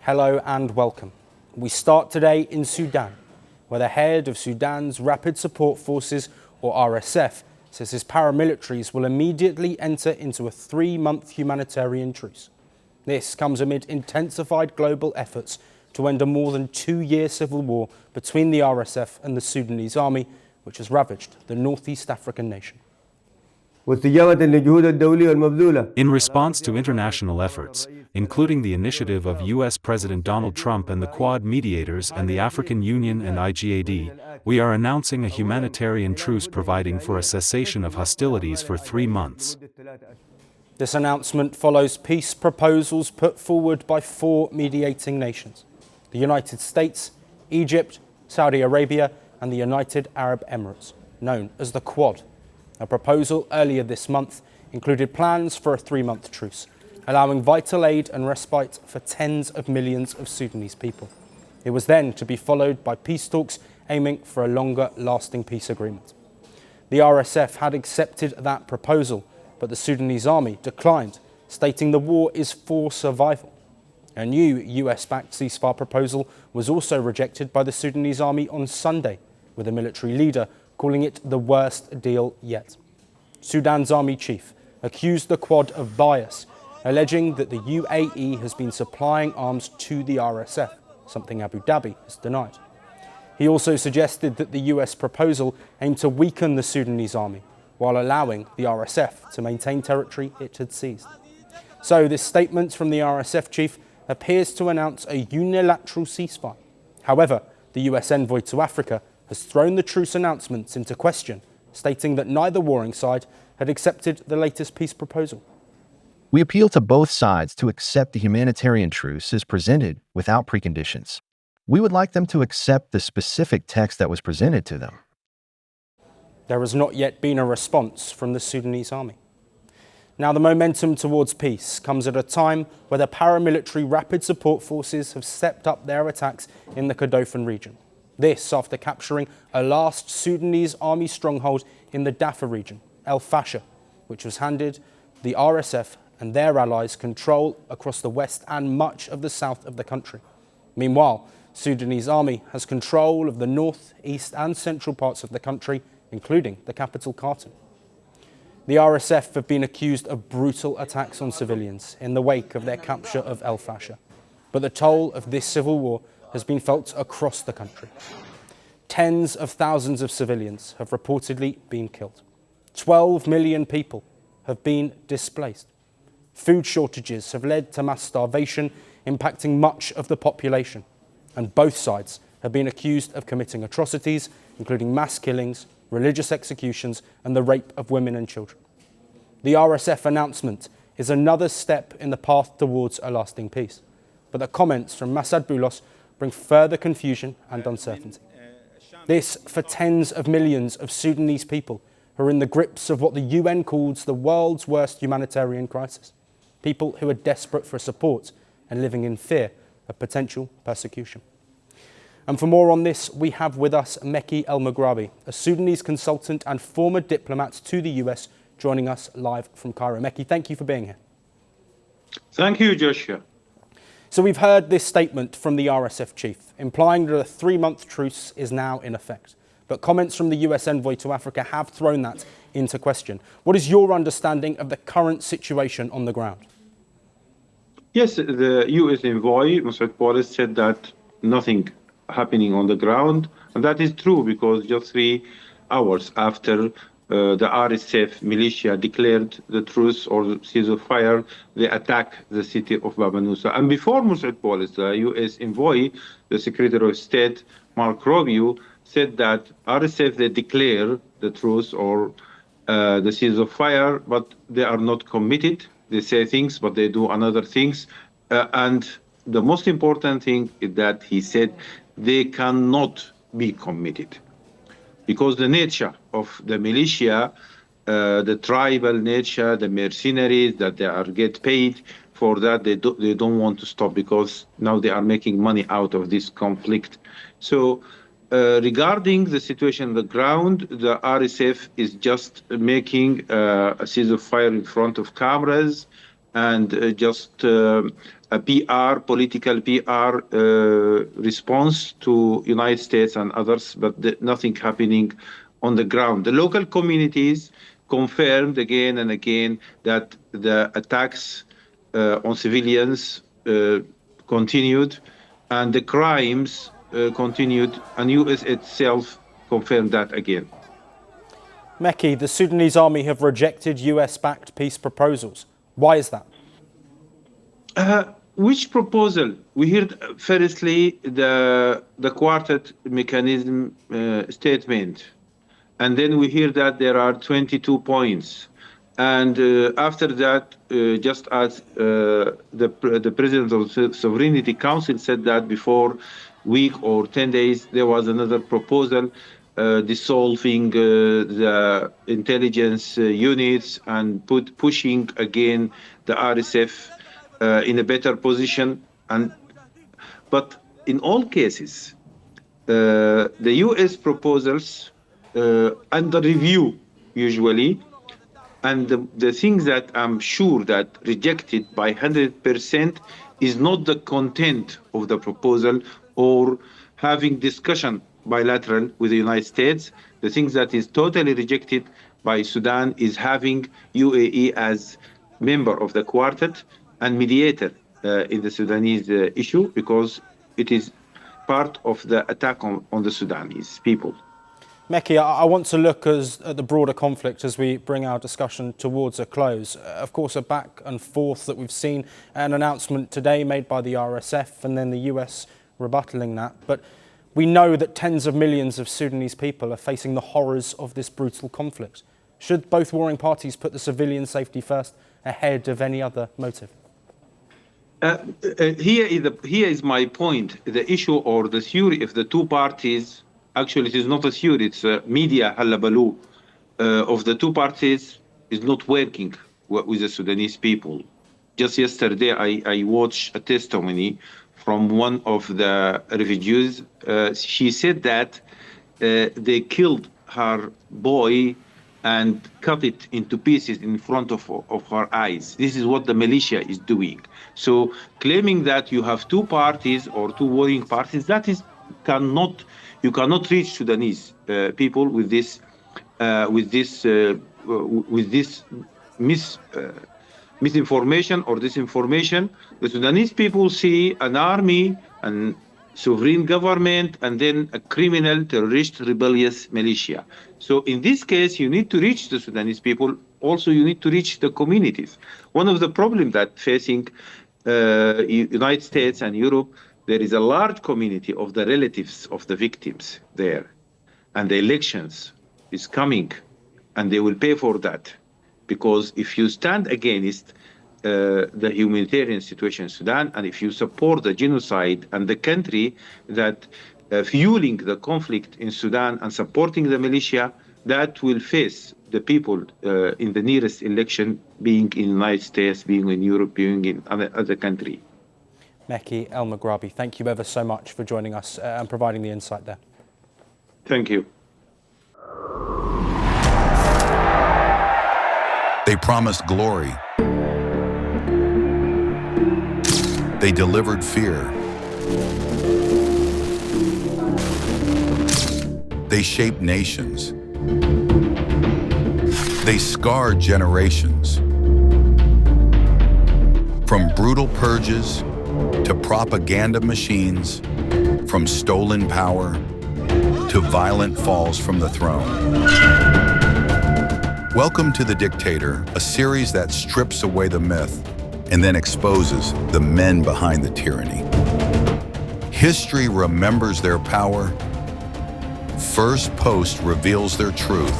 Hello and welcome. We start today in Sudan, where the head of Sudan's Rapid Support Forces, or RSF, says his paramilitaries will immediately enter into a 3-month humanitarian truce. This comes amid intensified global efforts to end a more than 2-year civil war between the RSF and the Sudanese army, which has ravaged the northeast African nation. In response to international efforts, including the initiative of U.S. President Donald Trump and the Quad mediators and the African Union and IGAD, we are announcing a humanitarian truce providing for a cessation of hostilities for 3 months. This announcement follows peace proposals put forward by 4 mediating nations: the United States, Egypt, Saudi Arabia, and the United Arab Emirates, known as the Quad. A proposal earlier this month included plans for a 3-month truce, allowing vital aid and respite for tens of millions of Sudanese people. It was then to be followed by peace talks aiming for a longer-lasting peace agreement. The RSF had accepted that proposal, but the Sudanese army declined, stating the war is for survival. A new US-backed ceasefire proposal was also rejected by the Sudanese army on Sunday, with a military leader calling it the worst deal yet. Sudan's army chief accused the Quad of bias, alleging that the UAE has been supplying arms to the RSF, something Abu Dhabi has denied. He also suggested that the US proposal aimed to weaken the Sudanese army, while allowing the RSF to maintain territory it had seized. So this statement from the RSF chief appears to announce a unilateral ceasefire. However, the US envoy to Africa has thrown the truce announcements into question, stating that neither warring side had accepted the latest peace proposal. We appeal to both sides to accept the humanitarian truce as presented without preconditions. We would like them to accept the specific text that was presented to them. There has not yet been a response from the Sudanese army. Now, the momentum towards peace comes at a time where the paramilitary Rapid Support Forces have stepped up their attacks in the Kordofan region. This after capturing a last Sudanese army stronghold in the Darfur region, El Fasher, which was handed the RSF and their allies control across the west and much of the south of the country. Meanwhile, Sudanese army has control of the north, east and central parts of the country, including the capital Khartoum. The RSF have been accused of brutal attacks on civilians in the wake of their capture of El Fasher. But the toll of this civil war has been felt across the country. Tens of thousands of civilians have reportedly been killed. 12 million people have been displaced. Food shortages have led to mass starvation, impacting much of the population. And both sides have been accused of committing atrocities, including mass killings, religious executions, and the rape of women and children. The RSF announcement is another step in the path towards a lasting peace. But the comments from Masad Boulos bring further confusion and uncertainty. This for tens of millions of Sudanese people who are in the grips of what the UN calls the world's worst humanitarian crisis. People who are desperate for support and living in fear of potential persecution. And for more on this, we have with us Meki El-Maghrabi, a Sudanese consultant and former diplomat to the US, joining us live from Cairo. Meki, thank you for being here. Thank you, Joshua. So we've heard this statement from the RSF chief, implying that a 3-month truce is now in effect. But comments from the US envoy to Africa have thrown that into question. What is your understanding of the current situation on the ground? Yes, the US envoy, Mr. Paulus, said that nothing happening on the ground. And that is true because just 3 hours after the RSF militia declared the truce or the ceasefire, they attacked the city of Baba Nusa. And before Mr. Paulus, the US envoy, the Secretary of State, Mark Rubio, said that RSF, they declare the truce or the ceasefire, but they are not committed. They say things, but they do another things. And the most important thing is that he said they cannot be committed. Because the nature of the militia, the tribal nature, the mercenaries that they are get paid for that, they don't want to stop because now they are making money out of this conflict. So regarding the situation on the ground, the RSF is just making a ceasefire in front of cameras, and just a political PR response to United States and others, but nothing happening on the ground. The local communities confirmed again and again that the attacks on civilians continued, and the crimes continued, and U.S. itself confirmed that again. Meki, the Sudanese army have rejected US-backed peace proposals. Why is that? Which proposal? We heard firstly the quartet mechanism statement, and then we hear that there are 22 points. And after that, just as the President of the Sovereignty Council said that before week or 10 days, there was another proposal dissolving the intelligence units and pushing again the RSF in a better position. But in all cases, the US proposals under review usually, and the things that I'm sure that rejected by 100% is not the content of the proposal or having discussion bilateral with the United States. The things that is totally rejected by Sudan is having UAE as member of the quartet and mediator in the Sudanese issue, because it is part of the attack on the Sudanese people. Meki, I want to look at the broader conflict as we bring our discussion towards a close. Of course, a back and forth that we've seen, an announcement today made by the RSF and then the US rebuttaling that. But we know that tens of millions of Sudanese people are facing the horrors of this brutal conflict. Should both warring parties put the civilian safety first ahead of any other motive? Here is my point. The issue or the theory of the two parties, actually it is not a theory, it's a media hullabaloo of the two parties is not working with the Sudanese people. Just yesterday I watched a testimony from one of the refugees. She said that they killed her boy and cut it into pieces in front of her eyes. This is what the militia is doing. So claiming that you have two parties or two warring parties, that is you cannot reach Sudanese people with this misinformation or disinformation. The Sudanese people see an army and sovereign government and then a criminal, terrorist, rebellious militia. So in this case, you need to reach the Sudanese people. Also, you need to reach the communities. One of the problems that facing United States and Europe, there is a large community of the relatives of the victims there. And the elections is coming, and they will pay for that. Because if you stand against the humanitarian situation in Sudan, and if you support the genocide and the country that fueling the conflict in Sudan and supporting the militia, that will face the people in the nearest election, being in the United States, being in Europe, being in other country. Meki El Maghrabi, thank you ever so much for joining us and providing the insight there. Thank you. They promised glory. They delivered fear. They shaped nations. They scarred generations. From brutal purges to propaganda machines, from stolen power to violent falls from the throne. Welcome to The Dictator, a series that strips away the myth and then exposes the men behind the tyranny. History remembers their power. Firstpost reveals their truth.